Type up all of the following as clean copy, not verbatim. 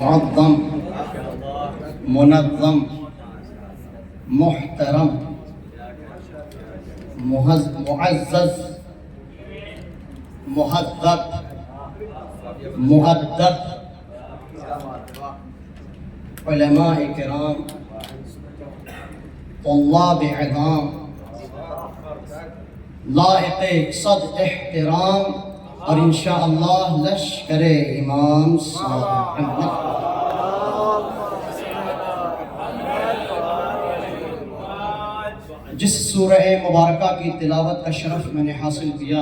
معظم منظم محترم معزز مہذب مؤدب علماء کرام طلاب عظام لائق صد احترام اور انشاءاللہ لشکر امام صادق محمد جس سورہ مبارکہ کی تلاوت کا شرف میں نے حاصل کیا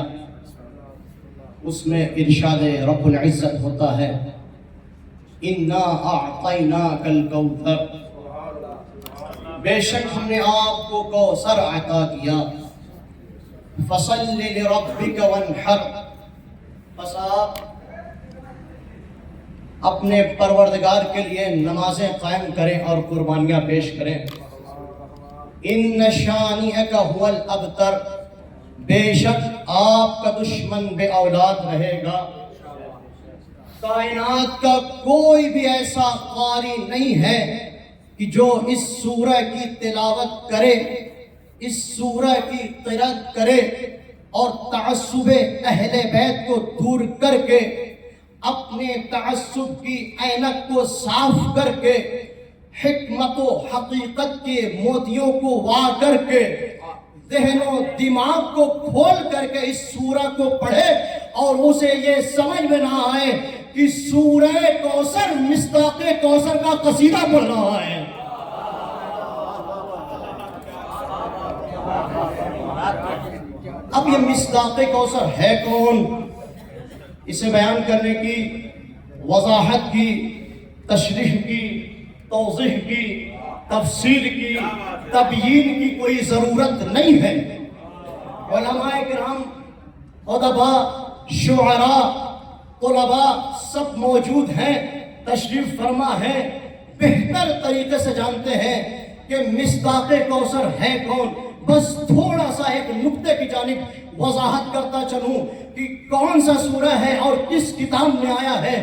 اس میں ارشاد رب العزت ہوتا ہے اِنَّا أَعْطَيْنَاكَ الْكَوْثَرَ، بے شک ہم نے آپ کو کوثر عطا کیا، فَصَلِّ لِرَبِّكَ وَانْحَرْ، بس آپ اپنے پروردگار کے لیے نمازیں قائم کریں اور قربانیاں پیش کریں۔ اِنَّ شَانِئَكَ هُوَ الْأَبْتَرُ، بے شک آپ کا دشمن بے اولاد رہے گا۔ کائنات کا کوئی بھی ایسا قاری نہیں ہے کہ جو اس سورہ کی تلاوت کرے، اس سورہ کی قرأت کرے اور تعصب اہل بیت کو دور کر کے، اپنے تعصب کی اینک کو صاف کر کے، حکمت و حقیقت کے موتیوں کو وا کر کے، ذہن و دماغ کو کھول کر کے اس سورہ کو پڑھے اور اسے یہ سمجھ میں نہ آئے کہ سورہ کوثر مصداق کوثر کا قصیدہ پڑھ رہا ہے۔ اب یہ مصداق کوثر ہے کون؟ اسے بیان کرنے کی، وضاحت کی، تشریح کی، توضیح کی، تفسیر کی، تبیین کی کوئی ضرورت نہیں ہے۔ علماء کرام، ادباء، شعراء، طلباء سب موجود ہیں، تشریف فرما ہیں، بہتر طریقے سے جانتے ہیں کہ مصداق کوثر ہے کون۔ بس تھوڑا سا ایک نقطے کی جانب وضاحت کرتا چلوں کہ کون سا سورہ ہے اور کس کتاب میں آیا ہے۔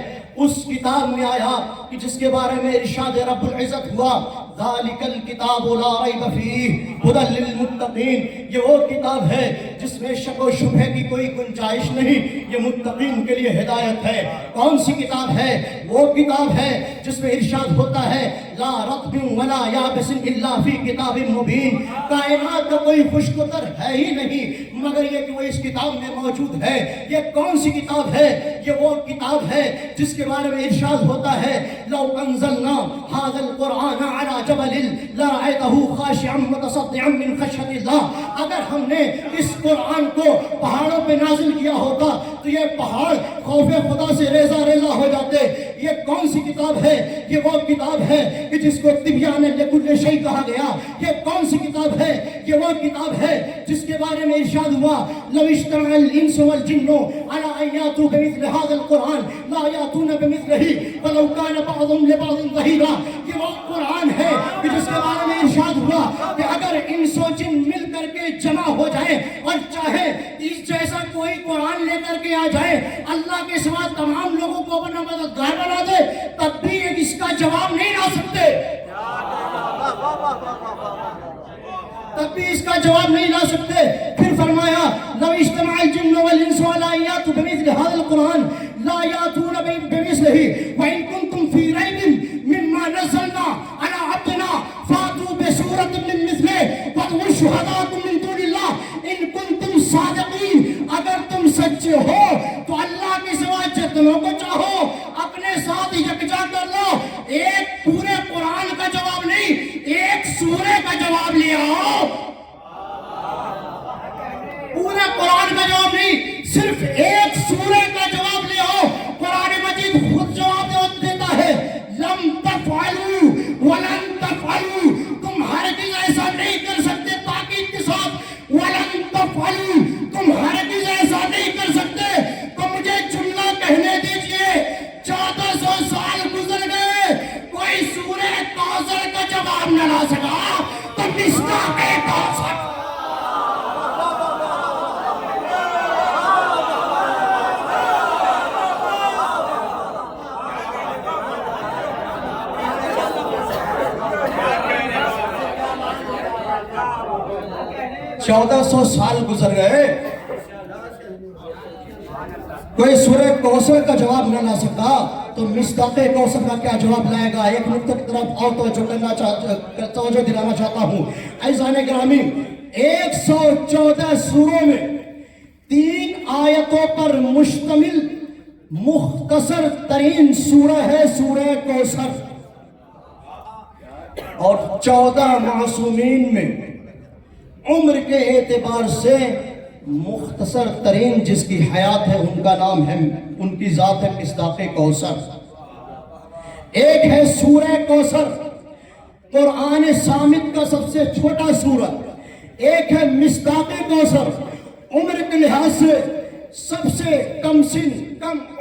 اس کتاب میں آیا کہ جس کے بارے میں ارشاد رب العزت ہوا ذالک الکتاب لا ریب فیہ ھدی للمتقین، یہ وہ کتاب ہے جس میں شک و شبہ کی کوئی گنجائش نہیں، یہ متقین کے لیے ہدایت ہے۔ کون سی کتاب ہے؟ وہ کتاب ہے جس میں ارشاد ہوتا ہے لا رطب ولا یابس الا فی کتاب مبین، کائنات کا کوئی خشکتر ہے ہی نہیں مگر یہ کہ وہ اس کتاب میں موجود ہے۔ یہ کون سی کتاب ہے؟ یہ وہ کتاب ہے جس کے بارے میں ارشاد ہوتا ہے لو انزلنا ھذا القرآن علی جبل لرأیتہ خاشعا متصدعا من خشیۃ اللہ، اگر ہم نے اس قرآن کو پہاڑوں پہ نازل کیا ہوتا تو یہ پہاڑ خوف خدا سے ریزہ ریزہ ہو جاتے۔ یہ کون سی کتاب ہے؟ یہ وہ کتاب ہے کہ جس کو تبیان لکل شیء کہا گیا۔ یہ کون سی کتاب ہے؟ یہ وہ کتاب ہے جس کے بارے میں ارشاد ہوا لو اجتمع الانس والجن علی ان یاتوا بمثل ھذا القرآن لا یاتون بمثلہ ولو کان بعضهم لبعض ظہیرا۔ یہ وہ قرآن ہے کہ جس کے بارے میں ارشاد ہوا کہ اگر انس و جن مل کر کے جمع ہو جائے اور چاہے اس جیسا کوئی قرآن لے کر کے آ جائے، اللہ کے سوا تمام لوگوں کو اپنا مددگار بنا دے، تب بھی اس کا جواب نہیں لا سکتے، تب بھی اس کا جواب نہیں لا سکتے۔ پھر فرمایا لو اجتمع الجن والانس علی ان یاتوا بمثل ھذا القرآن لا یاتون بمثلہ وان کنتم فی ریب مما نزلنا علی عبدنا فاتوا بسورۃ من مثلہ وادعوا شہداءکم من دون اللہ ان کنتم صادقین، اگر تم سچے ہو تو اللہ کے سوا جتنوں کو چاہو اپنے ساتھ یکجا کر لو، ایک پورے قرآن کا جواب نہیں، ایک سورے کا جواب لے آؤ۔ پورے قرآن کا جواب نہیں، صرف ایک سورے کا جواب لے آؤ۔ قرآن مجید خود جواب دیتا ہے لم تفعلوا ولن تفعلوا، تم ہرگز ایسا نہیں کر سکتے، تاکید کے ساتھ ولن تفعلوا، تم ہرگز ایسا نہیں کر سکتے۔ تو مجھے جملہ کہنے دیجئے 1400 سال گزر گئے، کوئی سورہ کوثر کا جواب نہ لا سکا، تو مصداق کوثر 1400 سال گزر گئے، کوئی سورہ کوثر کا جواب نہ لا سکا تو مصداق کوثر کا کیا جواب لائے گا؟ ایک نقطہ کی طرف اور توجہ دلانا چاہتا ہوں عزیزان گرامی، 114 سوروں میں 3 آیتوں پر مشتمل مختصر ترین سورہ ہے سورہ کوثر، اور 14 معصومین میں عمر کے اعتبار سے مختصر ترین جس کی حیات ہے ان کا نام ہے، ان کی ذات ہے مصداق کوثر۔ ایک ہے سورہ کوثر، قرآن صامت کا سب سے چھوٹا سورہ، ایک ہے مصداق کوثر، عمر کے لحاظ سے سب سے کم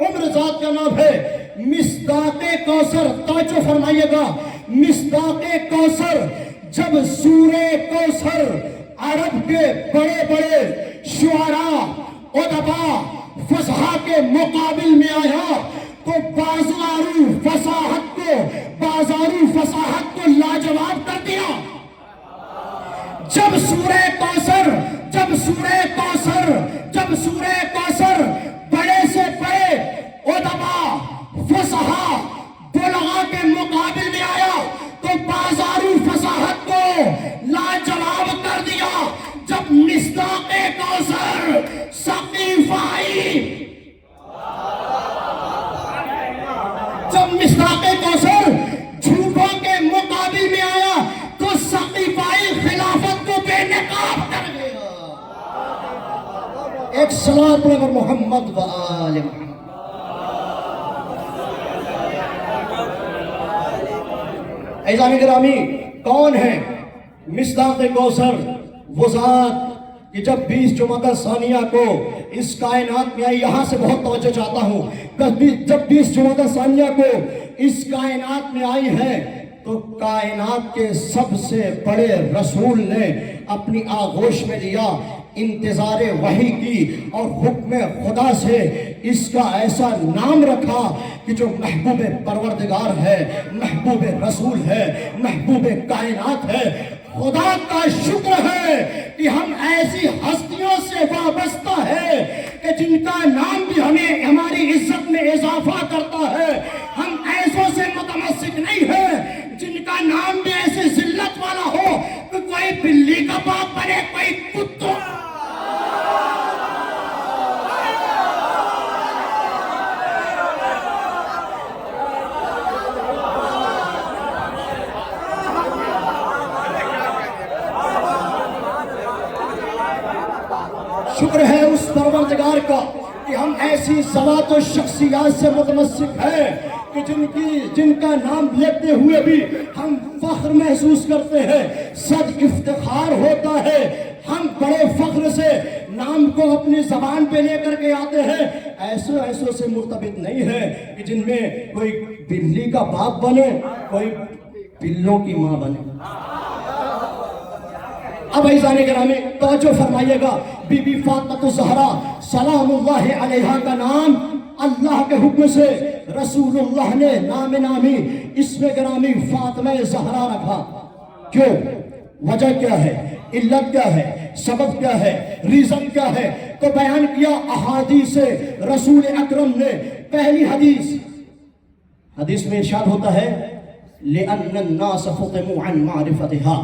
عمر ذات کا نام ہے مصداق کوثر۔ توجہ فرمائیے گا، مصداق کوثر، جب سورہ کوثر عرب کے بڑے بڑے شعراء، ادباء، فصحاء کے مقابل میں آیا تو بازارو فصاحت کو لاجواب کر دیا۔ جب سورہ کوثر بڑے سے بڑے ادباء، فصحاء، بلغاء کے مقابل میں آیا تو بازارو فصاحت کو لاجواب کر دیا۔ جب مصداق کوثر ثقیفائی، جب مصداق کوثر جھوٹوں کے مقابل میں آیا تو ثقیفائی خلافت کو بے نقاب کر گیا۔ ایک صلاۃ پر محمد و آل محمد۔ عزیزان گرامی، کون ہے مصداق کوثر؟ وہ ذات کہ جب 20 جمادی ثانیہ کو اس کائنات میں آئی، یہاں سے بہت توجہ چاہتا ہوں، جب 20 جمادی ثانیہ کو اس کائنات میں آئی ہے تو کائنات کے سب سے بڑے رسول نے اپنی آغوش میں لیا انتظار وحی کی، اور حکم خدا سے اس کا ایسا نام رکھا کہ جو محبوب پروردگار ہے، محبوب رسول ہے، محبوب کائنات ہے۔ خدا کا شکر ہے کہ ہم ایسی ہستیوں سے وابستہ ہے کہ جن کا نام بھی ہمیں ہماری عزت میں اضافہ کرتا ہے۔ ہم ایسوں سے متمسک نہیں ہیں جن کا نام بھی ایسے ذلت والا ہو کہ کوئی بلی کا باپ بنے، کوئی کتا۔ شکر ہے اس پروردگار کا کہ ہم ایسی ذوات و شخصیات سے متمسک ہیں کہ جن کا نام لیتے ہوئے بھی ہم فخر محسوس کرتے ہیں، صد افتخار ہوتا ہے۔ ہم بڑے فخر سے نام کو اپنی زبان پہ لے کر کے آتے ہیں، ایسوں سے مرتبط نہیں ہے کہ جن میں کوئی بلی کا باپ بنے، کوئی بلوں کی ماں بنے۔ اب عزیزان گرامی توجہ فرمائیے گا، بی بی فاطمہ الزہرا سلام اللہ علیہا کا نام اللہ کے حکم سے رسول اللہ نے نام نامی اسم گرامی فاطمہ زہرا رکھا۔ کیوں؟ وجہ کیا ہے؟ علت کیا ہے؟ سبب کیا ہے؟ ریزن کیا ہے؟ تو بیان کیا احادیث رسول اکرم نے۔ پہلی حدیث میں ارشاد ہوتا ہے لِأَنَّ النَّاسَ فُطِمُوا عَنْ مَعْرِفَتِهَا،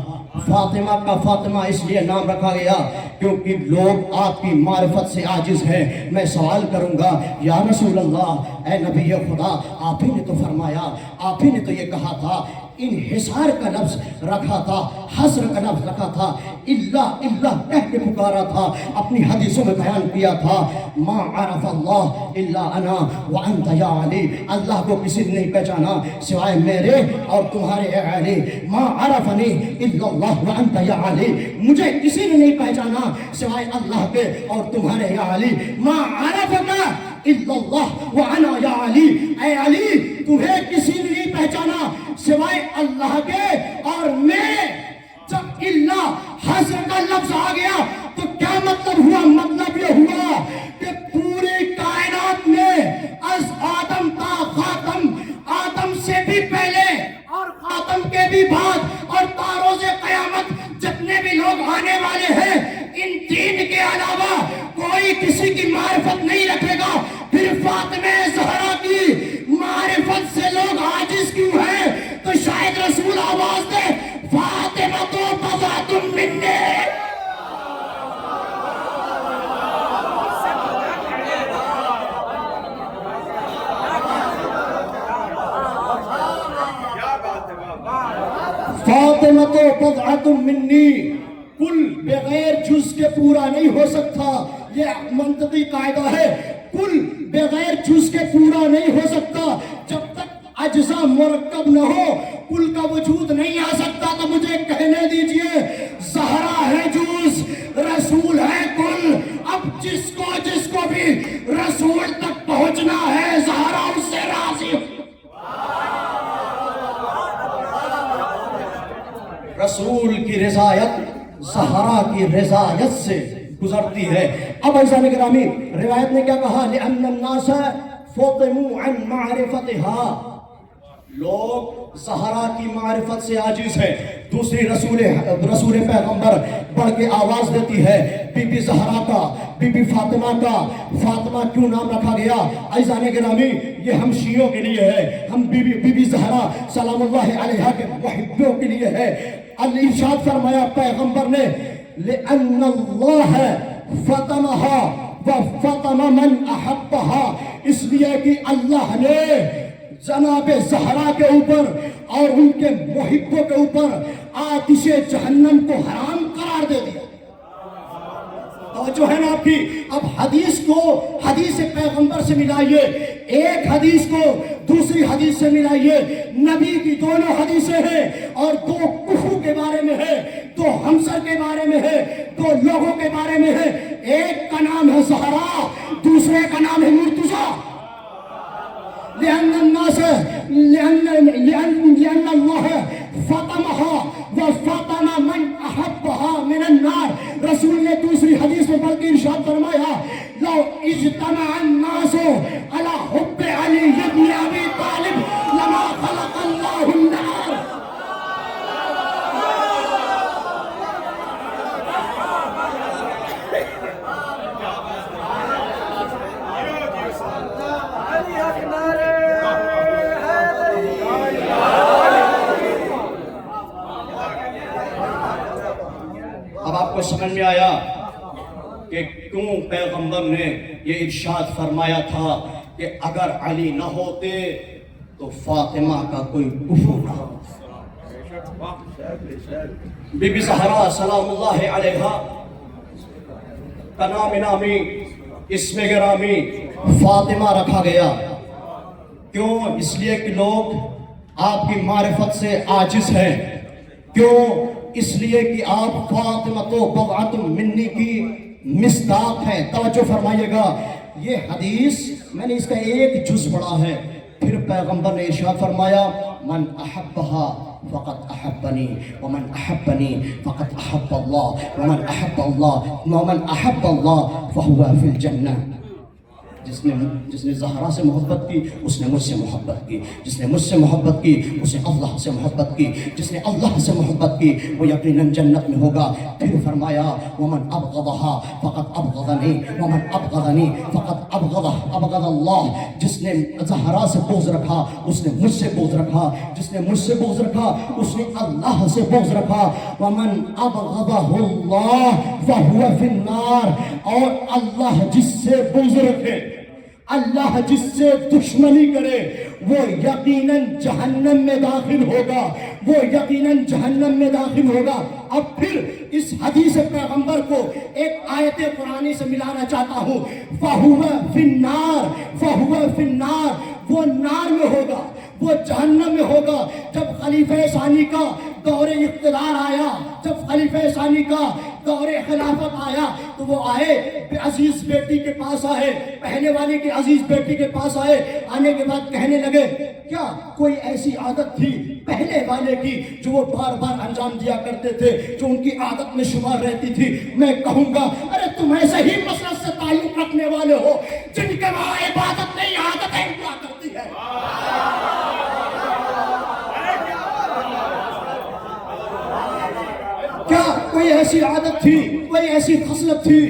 فاطمہ کا فاطمہ اس لیے نام رکھا گیا کیونکہ لوگ آپ کی معرفت سے عاجز ہیں۔ میں سوال کروں گا یا رسول اللہ، اے نبی خدا، آپ ہی نے تو فرمایا، آپ ہی نے تو یہ کہا تھا، انحصار کا لفظ رکھا تھا، حصر کا لفظ رکھا تھا، اللہ اللہ کہہ کے پکارا تھا، اپنی حدیثوں میں بیان کیا تھا ما عرف اللہ الا انا وانت یا علی، اللہ کو کسی نے نہیں پہچانا سوائے میرے اور تمہارے اے علی، ما عرفنی الا اللہ وانت یا علی، مجھے کسی نے نہیں پہچانا سوائے اللہ کے اور تمہارے یا علی، ما عرفک الا اللہ وانا یا علی، اے علی تمہیں کسی نے نہیں پہچانا سوائے اللہ کے اور میں۔ جب اللہ حضر کا لفظ آ گیا تو کیا مطلب ہوا؟ مطلب یہ ہوا کہ پوری کائنات میں از آدم تا خاتم، آدم سے بھی پہلے اور خاتم کے بھی بعد اور تا روز قیامت جتنے بھی لوگ آنے والے ہیں، علاوہ کوئی کسی کی معرفت نہیں رکھے گا، پھر فاطمہ زہرا کی معرفت سے لوگ عاجز کیوں ہیں؟ تو شاید رسول آواز دے فاطمہ تو بضعۃ منی، فاطمہ تو بضعۃ منی، کل بغیر جز کے پورا نہیں ہو سکتا، یہ منطقی قاعدہ ہے، کل بغیر جز کے پورا نہیں ہو سکتا، جب تک اجزاء مرکب نہ ہو کل کا وجود نہیں آ سکتا۔ تو مجھے کہنے دیجئے زہرا ہے جز، رسول ہے کل، اب جس کو بھی رسول تک پہنچنا ہے زہرا اس سے راضی ہو۔ رسول کی رضایت زہرا کی رضایت سے گزرتی ہے۔ اب عزیزان گرامی، روایت نے کیا کہا؟ لِأَنَّ النَّاسَ فُطِمُوا عَنْ مَعْرِفَتِهَا، لوگ زہرا کی معرفت سے عاجز ہیں۔ دوسری رسول پیغمبر بڑھ کے آواز دیتی ہے بی بی زہرا کا، بی بی فاطمہ کا۔ فاطمہ کیوں نام رکھا گیا؟ عزیزان گرامی، یہ ہم شیعوں کے لیے ہے، ہم بی بی زہرا سلام اللہ علیہا کے محبوں کے لیے ہے۔ ارشاد فرمایا پیغمبر نے لِأَنَّ اللَّهَ فَطَمَهَا وَفَطَمَ مَنْ أَحَبَّهَا، اس لیے کہ اللہ نے جناب زہرا کے اوپر اور ان کے محبوں کے اوپر آتش جہنم کو حرام قرار دے دیا۔ توجہ ہے نا آپ کی؟ اب حدیث کو حدیث پیغمبر سے ملائیے، ایک حدیث کو دوسری حدیث سے ملائیے۔ نبی کی دونوں حدیثیں ہیں اور دو کفو کے بارے میں ہے، دو ہمسر کے بارے میں ہے، دو لوگوں کے بارے میں ہے۔ ایک کا نام ہے زہرا، دوسرے کا نام ہے مرتضیٰ۔ لأن الناس لأن الله فطمها وفطم من أحبها من النار، رسول نے دوسری حدیث میں بلکہ ارشاد فرمایا لو اجتمع الناس على حب علي بن أبي طالب لما خلق الله النار۔ اب آپ کو سمجھ میں آیا کہ کیوں پیغمبر نے یہ ارشاد فرمایا تھا کہ اگر علی نہ ہوتے تو فاطمہ کا کوئی کفو نہ ہوتا۔ بی بی زہرا سلام اللہ علیہا کا نام نامی اسم گرامی فاطمہ رکھا گیا۔ کیوں؟ اس لیے کہ لوگ آپ کی معرفت سے عاجز ہیں۔ کیوں؟ اس لیے کہ آپ فاطمہ تو بضعۃ منی کی مصداق ہیں۔ توجہ فرمائیے گا، یہ حدیث میں نے اس کا ایک جز پڑھا ہے، پھر پیغمبر نے ارشاد فرمایا من احبها فقد احبنی ومن احبنی فقد احب اللہ ومن احب اللہ فهو فی الجنہ۔ جس نے زہرا سے محبت کی اس نے مجھ سے محبت کی، جس نے مجھ سے محبت کی اس نے اللہ سے محبت کی، جس نے اللہ سے محبت کی وہ یقیناً جنت میں ہوگا۔ پھر فرمایا ومن ابغضها فقد ابغضنی ومن ابغضنی فقد ابغض اللہ، جس نے زہرا سے بغض رکھا اس نے مجھ سے بغض رکھا، جس نے مجھ سے بغض رکھا اس نے اللہ سے بغض رکھا۔ ومن ابغضه اللہ فهو فی النار، اور اللہ جس سے بغض رکھے، اللہ جس سے دشمنی کرے وہ یقیناً جہنم میں داخل ہوگا، وہ یقیناً جہنم میں داخل ہوگا۔ اب پھر اس حدیث پیغمبر کو ایک آیت قرآنی سے ملانا چاہتا ہوں، فَهُوَ فِي النَّارِ، فَهُوَ فِي النَّارِ، وہ نار میں ہوگا، وہ جہنم میں ہوگا۔ جب خلیفہ ثانی کا دور اقتدار آیا، جب خلیفہ ثانی کا دور خلافت آیا تو وہ آئے عزیز بیٹی کے پاس آئے، پہلے والے کی عزیز بیٹی کے پاس آئے، آنے کے بعد کہنے لگے کیا کوئی ایسی عادت تھی پہلے والے کی جو وہ بار بار انجام دیا کرتے تھے، جو ان کی عادت میں شمار رہتی تھی؟ میں کہوں گا ارے تم ایسے ہی مسلک سے تعلق رکھنے والے ہو جن کے وہاں عبادت نہیں عادت ہے ہوا کرتی ہے۔ کیا کوئی ایسی عادت تھی، کوئی ایسی خصلت تھی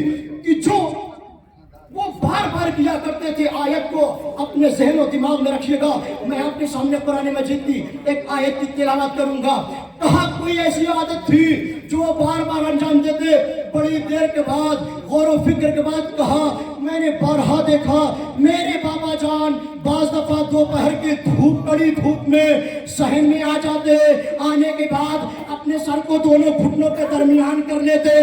کرتے تھے آیت کو اپنے ذہن و دماغ میں رکھیے گا. میں آپ کے سامنے قرآن مجید کی ایک آیت کی تلاوت کروں گا. کہا کوئی ایسی عادت تھی جو وہ بار بار انجام دیتے. بڑی دیر کے بعد غور و فکر کے بعد کہا میں نے بارہا دیکھا میرے بابا جان بعض دفعہ دوپہر کی دھوپ کڑی دھوپ میں صحن میں آ جاتے, آنے کے بعد اپنے سر کو دونوں گھٹنوں کے درمیان کر لیتے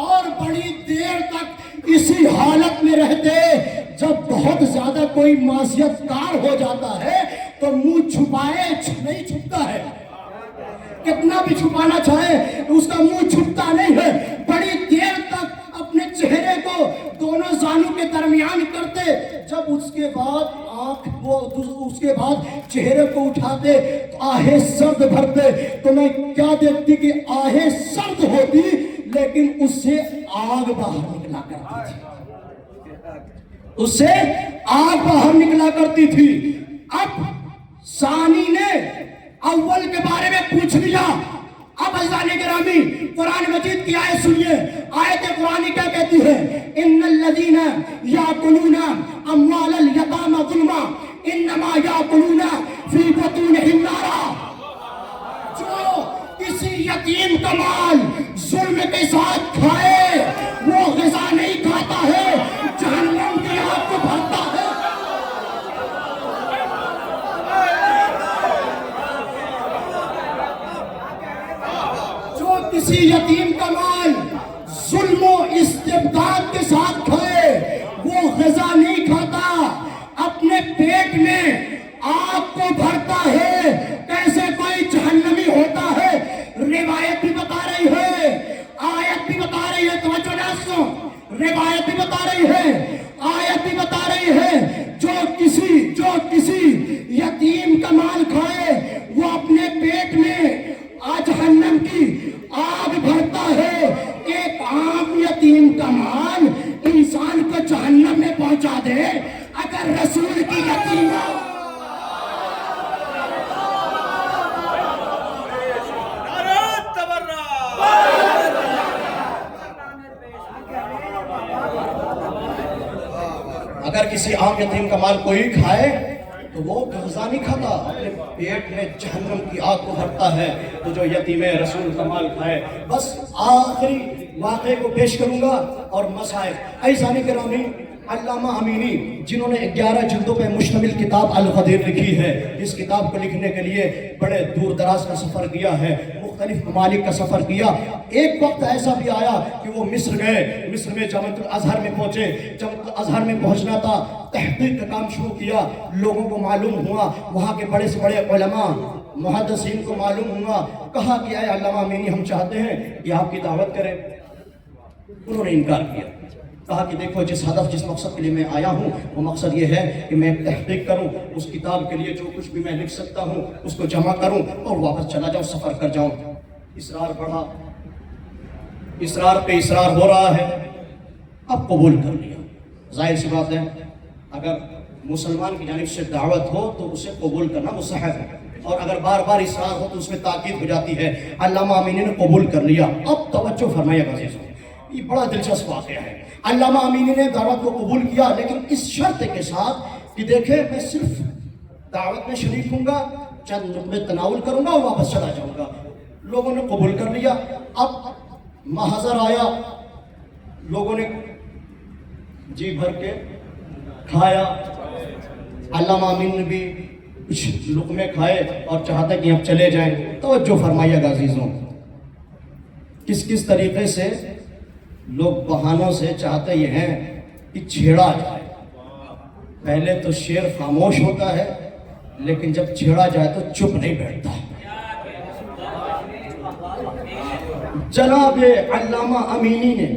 اور بڑی دیر تک اسی حالت میں رہتے. جب بہت زیادہ کوئی معصیت کار ہو جاتا ہے تو منہ چھپائے نہیں چھپتا ہے, کتنا بھی چھپانا چاہے اس کا منہ چھپتا نہیں ہے. بڑی دیر تک اپنے چہرے کو دونوں زانوں کے درمیان کرتے. جب اس کے بعد آنکھ کو اس کے بعد چہرے کو اٹھاتے تو آہیں سرد بھرتے. تو میں کیا دیکھتی کہ آہیں سرد ہوتی لیکن اس سے آگ باہر نکلا کرتی تھی, اس سے آگ باہر نکلا کرتی تھی. اب ثانی نے اول کے بارے میں پوچھ لیا. اب عزیزان گرامی قرآن مجید کی آیت سنیے. آیت قرآن کیا کہتی ہے؟ ان الذین یاکلون اموال الیتامی ظلما انما یاکلون فی بطونہم نارا. جو کسی یتیم کا مال ظلم کے ساتھ کھائے وہ غذا نہیں کھاتا ہے, جہنم کی آگ کو بھرتا ہے. کسی یتیم کا مال ظلم و استبداد کے ساتھ کھائے وہ غذا نہیں کھاتا, اپنے پیٹ میں آگ کو بھرتا ہے. کیسے کوئی جہنمی ہوتا ہے؟ روایت بھی بتا رہی ہے, آیت بھی بتا رہی ہے. توجہ نہ سنو, روایت بھی بتا رہی ہے, آیت بھی بتا رہی ہے. جو کسی یتیم کا مال کھائے وہ اپنے پیٹ میں جہنم کی آگ بھرتا ہے. ایک عام یتیم کا مال انسان کو جہنم میں پہنچا دے, اگر رسول کی یتیم اگر کسی عام یتیم کا مال کوئی کھائے تو وہ غذا نہیں کھاتا, اپنے پیٹ میں جہنم کی آگ کو بھرتا ہے. تو جو یتیم رسول کا مال کھائے. بس آخری واقعے کو پیش کروں گا اور مسائل. عزیزان گرامی علامہ امینی جنہوں نے 11 جلدوں پہ مشتمل کتاب الغدیر لکھی ہے, اس کتاب کو لکھنے کے لیے بڑے دور دراز کا سفر کیا ہے, مختلف ممالک کا سفر کیا. ایک وقت ایسا بھی آیا کہ وہ مصر گئے, مصر میں جامعۃ الازہر میں پہنچے. جامعۃ الازہر میں پہنچنا تھا, تحقیق کا کام شروع کیا. لوگوں کو معلوم ہوا, وہاں کے بڑے سے بڑے علماء محدثین کو معلوم ہوا. کہا کہ اے علامہ امینی ہم چاہتے ہیں کہ آپ کی دعوت کریں. انہوں نے انکار کیا. کہا کہ دیکھو جس ہدف جس مقصد کے لیے میں آیا ہوں وہ مقصد یہ ہے کہ میں تحقیق کروں, اس کتاب کے لیے جو کچھ بھی میں لکھ سکتا ہوں اس کو جمع کروں اور واپس چلا جاؤں, سفر کر جاؤں. اصرار بڑھا, اصرار پہ اصرار ہو رہا ہے. اب قبول کر لیا. ظاہر سی بات ہے اگر مسلمان کی جانب سے دعوت ہو تو اسے قبول کرنا مستحب ہے, اور اگر بار بار اصرار ہو تو اس میں تاکید ہو جاتی ہے. علامہ امینی نے قبول کر لیا. اب توجہ فرمائیے عزیزو, یہ بڑا دلچسپ واقعہ ہے. علامہ امینی نے دعوت کو قبول کیا لیکن اس شرط کے ساتھ کہ دیکھیں میں صرف دعوت میں شریک ہوں گا, چند لقمے تناول کروں گا اور واپس چلا جاؤں گا. لوگوں نے قبول کر لیا. اب محضر آیا, لوگوں نے جی بھر کے کھایا. علامہ امین نے بھی کچھ لقمے کھائے اور چاہتا کہ اب چلے جائیں. توجہ فرمائیے گا عزیزوں, کس کس طریقے سے لوگ بہانوں سے چاہتے یہ ہیں کہ چھیڑا جائے. پہلے تو شیر خاموش ہوتا ہے لیکن جب چھیڑا جائے تو چپ نہیں بیٹھتا. جناب علامہ امینی نے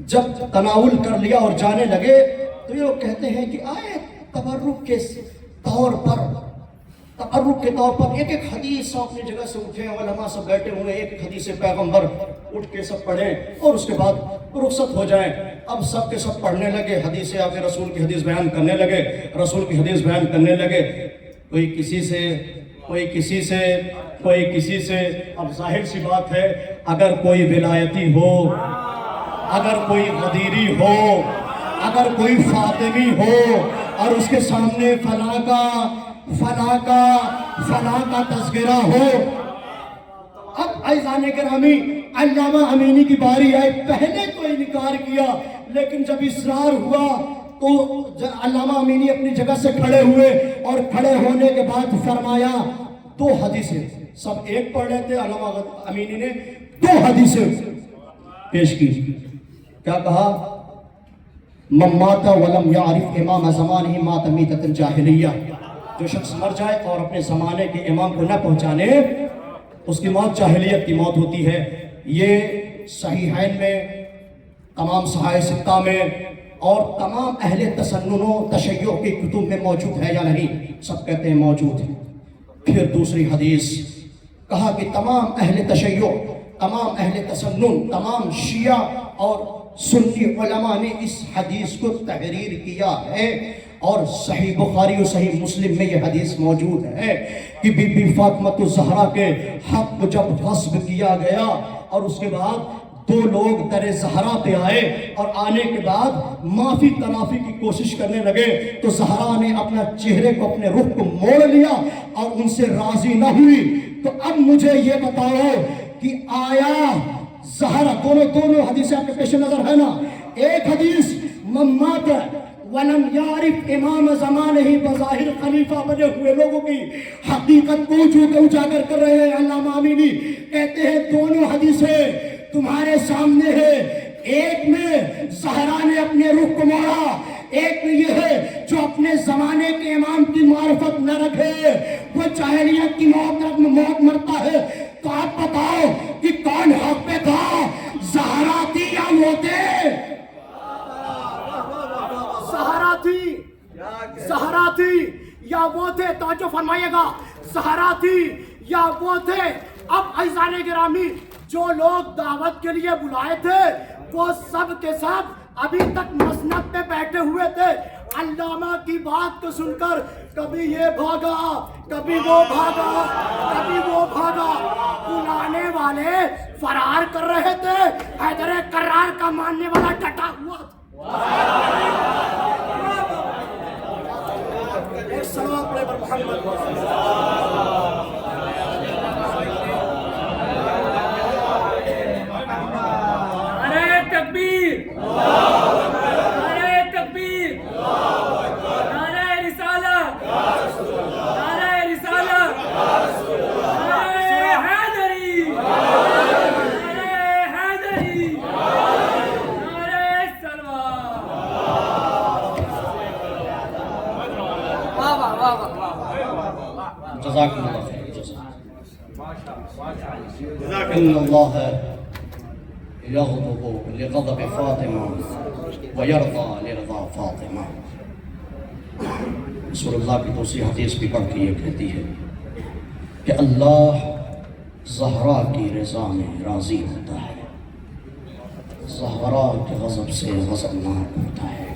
جب تناول کر لیا اور جانے لگے تو یہ لوگ کہتے ہیں کہ آئے تبرک کے طور پر ایک ایک حدیث اپنی جگہ سے اٹھے, علماء سب بیٹھے ہوئے, ایک حدیث پیغمبر اٹھ کے سب پڑھیں اور اس کے بعد رخصت ہو جائیں. اب سب کے سب پڑھنے لگے, حدیث آ کے رسول کی حدیث بیان کرنے لگے, رسول کی حدیث بیان کرنے لگے. کوئی کسی سے, کوئی کسی سے, کوئی کسی سے. اب ظاہر سی بات ہے اگر کوئی ولایتی ہو, اگر کوئی غدیری ہو, اگر کوئی فاطمی ہو اور اس کے سامنے فلاں کا تذکرہ ہو. اب عزیزان گرامی علامہ امینی کی باری آئی. پہلے تو انکار کیا لیکن جب اصرار ہوا تو علامہ امینی اپنی جگہ سے کھڑے ہوئے اور کھڑے ہونے کے بعد فرمایا 2 حدیثیں سب ایک پڑھ رہے تھے. علامہ امینی نے 2 حدیثیں پیش کی. کیا کہا؟ من مات ولم یعرف امام زمانہ مات میتۃ الجاہلیہ. جو شخص مر جائے اور اپنے زمانے کے امام کو نہ پہنچانے اس کی موت جاہلیت کی موت ہوتی ہے. یہ صحیحین میں، تمام صحائح ستہ میں اور تمام اہل تسنن و تشیع کی کتب میں موجود ہے یا نہیں؟ سب کہتے ہیں موجود ہے. پھر دوسری حدیث کہا کہ تمام اہل تشیع، تمام اہل تسنن، تمام شیعہ اور سنی علماء نے اس حدیث کو تحریر کیا ہے اور صحیح بخاری و صحیح مسلم میں یہ حدیث موجود ہے کہ بی بی فاطمہ الزہرا کے حق کو جب غصب کیا گیا اور اس کے بعد 2 لوگ در زہرا پہ آئے اور آنے کے بعد معافی تلافی کی کوشش کرنے لگے تو زہرا نے اپنا چہرے کو، اپنے رخ کو موڑ لیا اور ان سے راضی نہ ہوئی. تو اب مجھے یہ بتاؤ کہ آیا زہرا، دونوں حدیثیں آپ کے پیش نظر ہے نا. ایک حدیث من مات ولم یعرف امام زمانہ ہی، بظاہر خلیفہ بنے ہوئے لوگوں کی حقیقت کو اجاگر کر رہے ہیں. علامہ امینی کہتے ہیں دونوں حدیثیں تمہارے سامنے ہے. ایک میں زہرا نے اپنے رخ کو موڑا، ایک میں یہ ہے جو اپنے زمانے کے امام کی معرفت نہ رکھے وہ جاہلیت کی موت مرتا ہے. تو آپ بتاؤ کہ کون حق پہ تھا، زہرا تھی یا وہ تھے؟ زہرا تھی یا وہ تھے؟ توجہ فرمائیے گا، زہرا تھی یا وہ تھے؟ اب عزیزان گرامی جو لوگ دعوت کے لیے بلائے تھے وہ سب کے سب ابھی تک مسند پہ بیٹھے ہوئے تھے. علامہ کی بات کو سن کر کبھی یہ بھاگا، کبھی وہ بھاگا، کبھی وہ بھاگا. بلانے والے فرار کر رہے تھے، حیدر کرار کا ماننے والا ڈٹا ہوا تھا. السلام علیکم محمد. جزاکم اللہ خیر. ان اللہ یغضب لغضب فاطمہ ویرضى لرضا فاطمہ. رسول اللہ کی دوسری حدیث بھی پڑھ کے یہ کہتی ہے کہ اللہ زہرا کی رضا میں راضی ہوتا ہے، زہرا کے غضب سے غضبناک ہوتا ہے.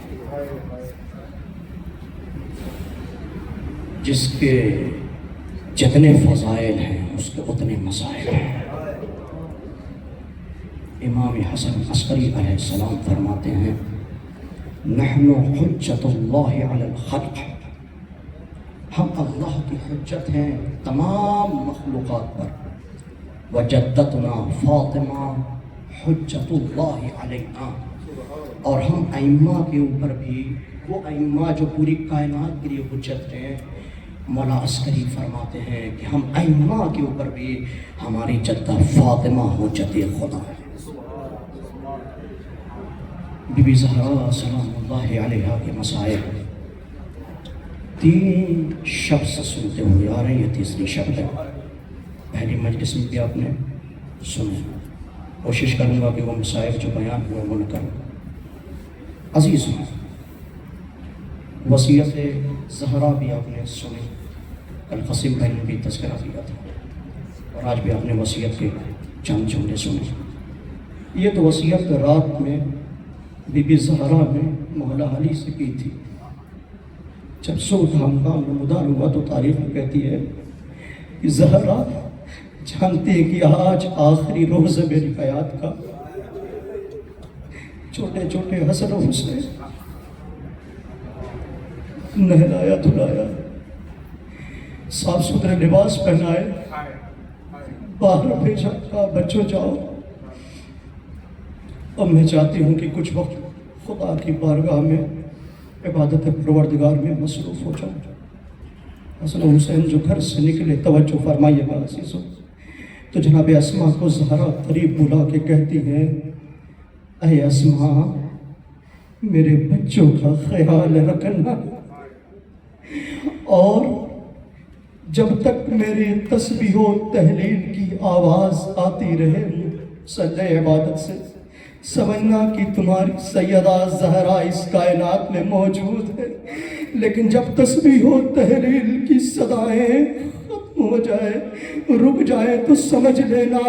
جس کے جتنے فضائل ہیں اس کے اتنے مسائل ہیں. امام حسن عسکری علیہ السلام فرماتے ہیں نحن حجت اللہ علی الخلق، ہم اللہ کی حجت ہیں تمام مخلوقات پر. وجدتنا فاطمہ حجت اللہ علینا، اور ہم ائمہ کے اوپر بھی، وہ ائمہ جو پوری کائنات کے لیے حجت ہیں، مولا عسکری فرماتے ہیں کہ ہم ائمہ کے اوپر بھی ہماری جدہ فاطمہ حجت خدا ہے. بی بی زہرا سلام اللہ علیہ کے مسائل 3 شب سے سنتے ہوئے آ رہی ہے. تیسری شب ہے. پہلی مجلس میں بھی آپ نے سنے. کوشش کروں گا کہ وہ مسائل جو بیان ہوئے وہ نہ کروں. عزیز وصیت زہرا بھی آپ نے سنی، کل قاسم بھائی نے بھی تذکرہ کیا تھا اور آج بھی آپ نے وصیت کے چند جملے سنے. یہ تو وصیت رات میں بی بی زہرا نے مولا علی سے کی تھی. جب صبح ہنگام نمودار ہوا تو تاریخ میں کہتی ہے کہ زہرا جانتے ہیں کہ آج آخری روز ہے میری حیات کا. چھوٹے چھوٹے حسن و حسین نہلایا دھلایا، صاف ستھرے لباس پہنائے، باہر بھیجا، کہا بچوں جاؤ، اب میں چاہتی ہوں کہ کچھ وقت خدا کی بارگاہ میں عبادت پروردگار میں مصروف ہو جاؤں۔ حسن و حسین جو گھر سے نکلے، توجہ فرمائیے گا عزیزو، تو جناب اسماء کو زہرا قریب بلا کے کہتی ہے، اے اسماء میرے بچوں کا خیال رکھنا، اور جب تک میری تسبیح و تحلیل کی آواز آتی رہے سجدہ عبادت سے، سمجھنا کہ تمہاری سیدہ زہرا اس کائنات میں موجود ہے، لیکن جب تسبیح و تحلیل کی صدائیں ختم ہو جائے، رک جائے، تو سمجھ لینا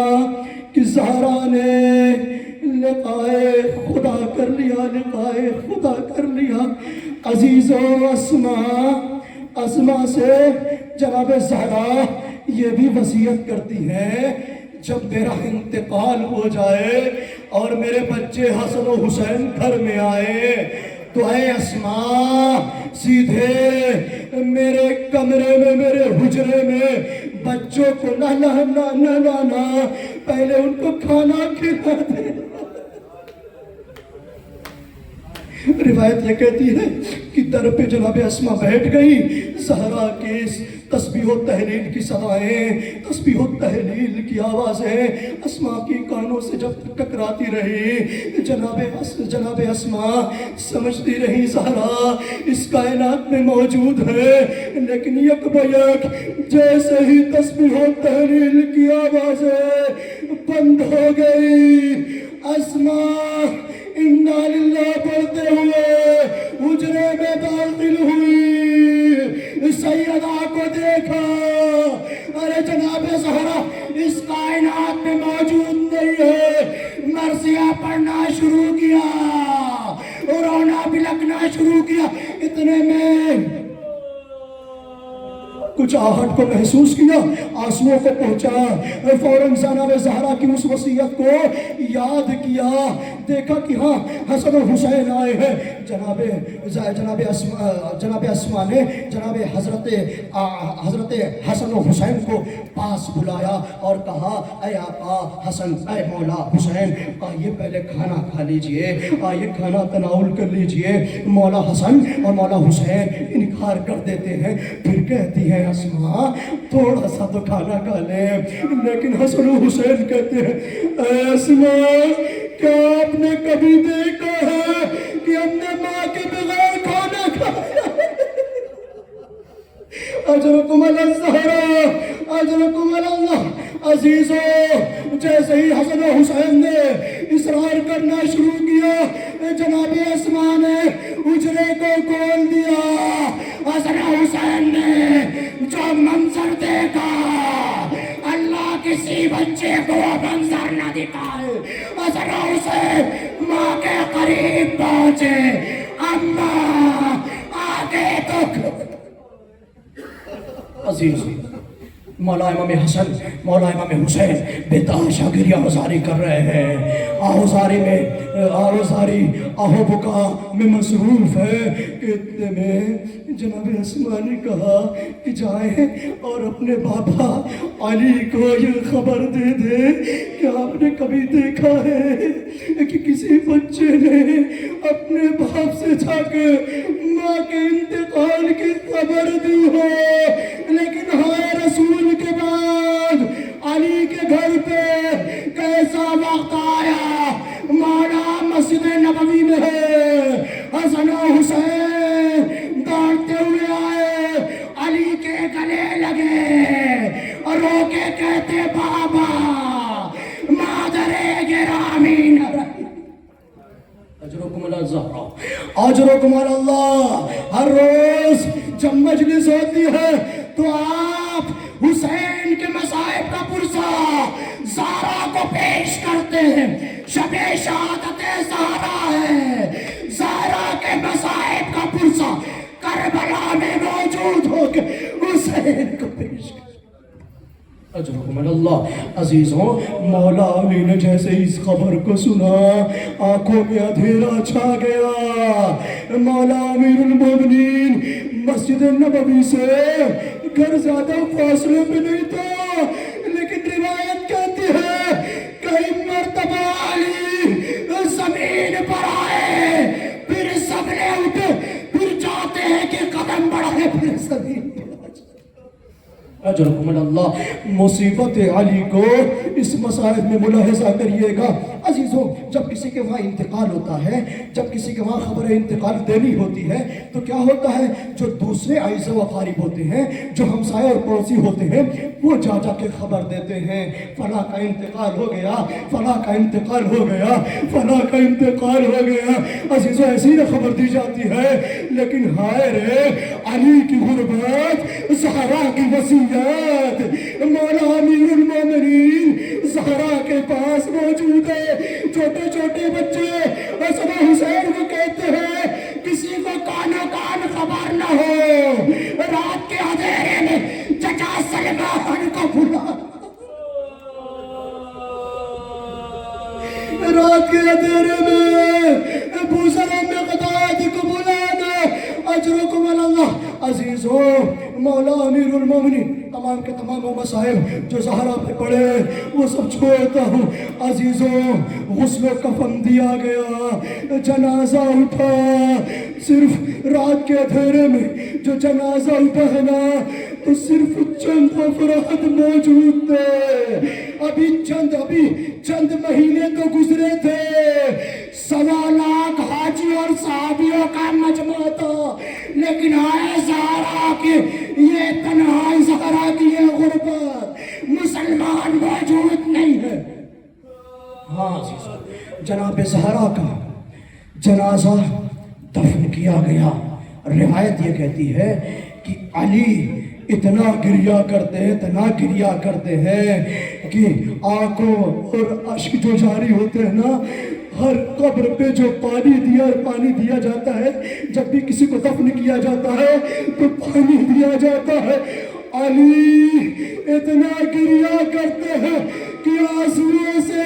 کہ زہرا نے لقائے خدا کر لیا، لقائے خدا کر لیا۔ عزیزو، اسماء سے جناب زہرا یہ بھی وصیت کرتی ہیں، جب میرا انتقال ہو جائے اور میرے بچے حسن و حسین گھر میں آئے تو اے اسماء سیدھے میرے کمرے میں، میرے حجرے میں بچوں کو نہلانا، پہلے ان کو کھانا کھلا دے۔ روایت یہ کہتی ہے کہ در پہ جناب اسماء بیٹھ گئی، زہرا کے تسبیح و تحلیل کی صدائیں، تسبیح و تحلیل کی آوازیں اسماء کی کانوں سے جب تک ٹکراتی رہی، جناب اسماء سمجھتی رہی زہرا اس کائنات میں موجود ہے، لیکن یک بیک جیسے ہی تسبیح و تحلیل کی آوازیں بند ہو گئی، اسماء انا للہ پڑھتے ہوئے حجرے میں داخل ہوئی، سیدہ کو دیکھا، ارے جناب زہرا اس کائنات میں موجود نہیں ہے، مرثیہ پڑھنا شروع کیا، رونا بلکنا شروع کیا، اتنے میں کچھ آہٹ کو محسوس کیا، آنسوؤں کو پہنچا، فوراً جناب زہرا کی اس وصیت کو یاد کیا، دیکھا کہ ہاں حسن و حسین آئے ہیں، جناب اسماء نے جناب حضرت حسن و حسین کو پاس بلایا اور کہا، اے آقا حسن، اے مولا حسین، آئیے پہلے کھانا کھا لیجئے، آئیے کھانا تناول کر لیجئے۔ مولا حسن اور مولا حسین انکار کر دیتے ہیں، پھر کہتی ہیں اسماء تھوڑا سا تو کھانا کھا لیں، لیکن حسن و حسین کہتے ہیں، اے اسماء کیا آپ نے کبھی دیکھا ہے کہ ہم نے ماں کے بغیر کھانا کھایا؟ اجرکم الزہرا، اجرکم اللہ۔ عزیزو، جیسے ہی حسن و حسین نے اصرار کرنا شروع کیا، جناب اسماء نے حجرے کو کھول دیا۔ حسن و حسین نے جو منظر دیکھا، اللہ کسی بچے کو منظر نہ دکھائے۔ حسن و حسین ماں کے قریب پہنچے، اماں آگے تو عزیز مولا امام حسن، مولا امام حسین بتاشا گریہ آزاری کر رہے ہیں، آوازاری آہو بکا میں مصروف ہے کہ اتنے میں جناب اسماء نے کہا کہ جائیں اور اپنے بابا علی کو یہ خبر دے دے کہ آپ نے کبھی دیکھا ہے کہ کسی بچے نے اپنے باپ سے جا کے ماں کے انتقال کی خبر دی ہو، لیکن ہائے رسول کے بعد علی کے گھر پہ کیسا وقت آیا، مولا مسجد نبوی میں ہے، حسن و حسین دوڑتے ہوئے آئے، علی کے گلے لگے اور رو کے کہتے، بابا مادر گرامی نبی، اجرکم اللہ زہرا، اجرکم اللہ۔ ہر روز جب مجلس ہوتی ہے تو آپ حسین کے مصائب کا پرسہ زہرا کو پیش کرتے ہیں، شب شہادت زہرا ہے، زہرا کے مصائب کا پرسہ کربلا میں موجود ہو کے حسین کو پیش کرتے۔ اجرکم اللہ۔ عزیزوں، مولا علی نے جیسے اس خبر کو سنا، آنکھوں میں اندھیرا چھا گیا، مولا امیر المومنین مسجد نبوی سے گھر زیادہ فاصلے پہ نہیں تھا، لیکن روایت کہتی ہے کئی مرتبہ علی زمین پر آئے، پھر سب نے اٹھے، پھر جاتے ہیں کہ قدم بڑھائے، پھر زمین پر اجرکم اللہ۔ مصیبت علی کو اس مسائل میں ملاحظہ کریے گا عزیزوں۔ جب کسی کے وہاں انتقال ہوتا ہے، جب کسی کے وہاں خبر انتقال دینی ہوتی ہے تو کیا ہوتا ہے، جو دوسرے اعزا و اقارب ہوتے ہیں، جو ہمسائے اور پڑوسی ہوتے ہیں، وہ جا جا کے خبر دیتے ہیں فلاں کا انتقال ہو گیا، فلاں کا انتقال ہو گیا، فلاں کا انتقال ہو گیا۔ عزیزوں ایسی نہ خبر دی جاتی ہے، لیکن ہائے رے علی کی غربت، زہرا کی وصیت، مولا امیر المومنین زہرا کے پاس موجود ہے۔ چھوٹے چھوٹے بچے حسن حسین کو کہتے ہیں کسی کو کانو کان خبر نہ ہو، رات کے اندھیرے میں چچا سلمان کو بلا، رات کے اندھیرے میں ابو سلام مقداد کو بلانا۔ اجرکم اللہ۔ عزیزوں مولا امیر المومنین تمام کے تمام وہ مسائل جو زہرا پہ پڑے وہ سب چھوڑتا ہوں۔ عزیزوں غسل و کفن دیا گیا، جنازہ اٹھا، صرف رات کے اندھیرے میں جو جنازہ اٹھا ہے نا تو صرف چند افراد موجود تھے۔ ابھی چند مہینے تو گزرے تھے، 1.25 لاکھ حاجی اور صحابیوں کا مجمع تھا، لیکن آئے زہرا کی یہ تنہائی، زہرا کی یہ غربت، مسلمان موجود نہیں ہے۔ ہاں عزیزوں جناب زہرا کا جنازہ دفن کیا گیا۔ روایت یہ کہتی ہے کہ علی اتنا گریا کرتے ہیں کہ آنکھوں اور اشک جو جاری ہوتے ہیں نا، ہر قبر پہ جو پانی دیا جاتا ہے، جب بھی کسی کو دفن کیا جاتا ہے تو پانی دیا جاتا ہے۔ علی اتنا گریا کرتے ہیں کہ آنسوؤں سے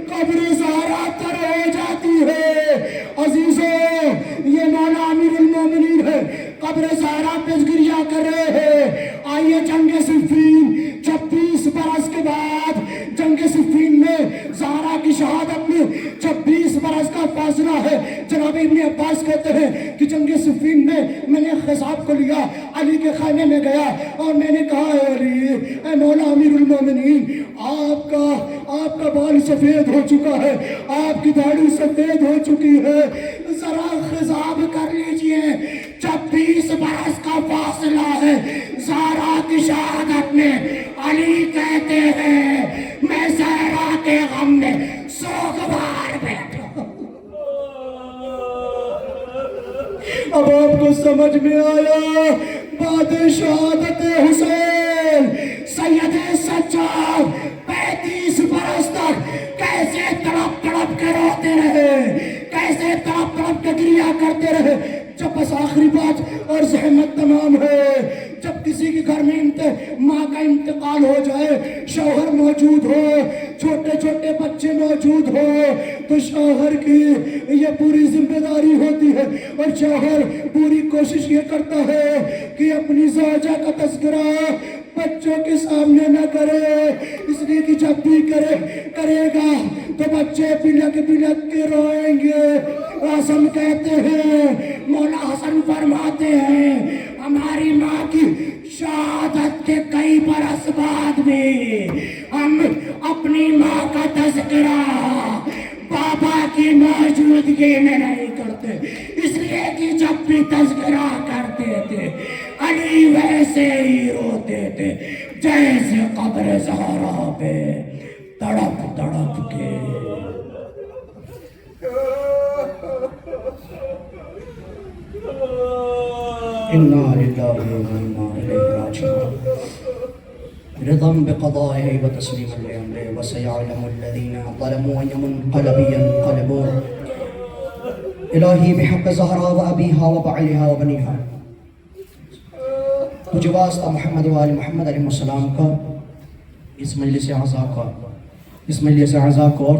قبر زہرا تر ہو جاتی ہے۔ عزیزوں یہ مولا امیر المومنین ہے، قبر زہرا پہ گریا کر رہے ہیں۔ آئیے جنگ صفین 26 برس کے بعد، جنگ صفین میں زہرا کی شہادت میں 26 برس کا فاصلہ ہے۔ جناب ابن عباس کہتے ہیں کہ جنگ صفین میں میں نے خضاب کو لیا، علی کے خیمے میں گیا اور میں نے کہا اے علی، اے مولا امیر المومنین، آپ کا بال سفید ہو چکا ہے، آپ کی داڑھی سفید ہو چکی ہے، ذرا خضاب کر لیجئے، 26 برس کا فاصلہ ہے زہرا کی شہادت میں۔ علی کہتے ہیں میں زہرا کے غم میں سوگوار بیٹھا۔ اب آپ کو سمجھ میں آیا بعد شہادت حسین سید سجاد 35 برس تک کیسے تڑپ تڑپ کے روتے رہے، کیسے تڑپ تڑپ کے گریا کرتے رہے۔ جب بس آخری بات اور زحمت تمام ہے، جب کسی کے گھر میں ماں کا انتقال ہو جائے، شوہر موجود ہو، چھوٹے چھوٹے بچے موجود ہو، تو شوہر کی یہ پوری ذمہ داری ہوتی ہے اور شوہر پوری کوشش یہ کرتا ہے کہ اپنی زوجہ کا تذکرہ بچوں کے سامنے نہ کرے، اس لیے کہ جب بھی کرے گا تو بچے بلک کے روئیں گے۔ حسن کہتے ہیں، مولا حسن فرماتے ہیں ہماری ماں کی شہادت کے کئی برس بعد بھی ہم اپنی ماں کا تذکرہ بابا کی موجودگی میں نہیں کرتے، اس لیے کہ جب بھی تذکرہ کرتے تھے علی ویسے ہی روتے تھے جیسے قبر زہرا پہ تڑپ تڑپ کے۔ انا للہ و انا الیہ راجعون۔ رضا بقضائه وتسلیما لامره وسيعلم الذين ظلموا أي منقلب ينقلبون۔ الہی بحق زہرا و ابیہا و بعلہا و بنیہا، تجھے واسطہ محمد و آل محمد علیہ السلام کا، اس مجلس اعزا کو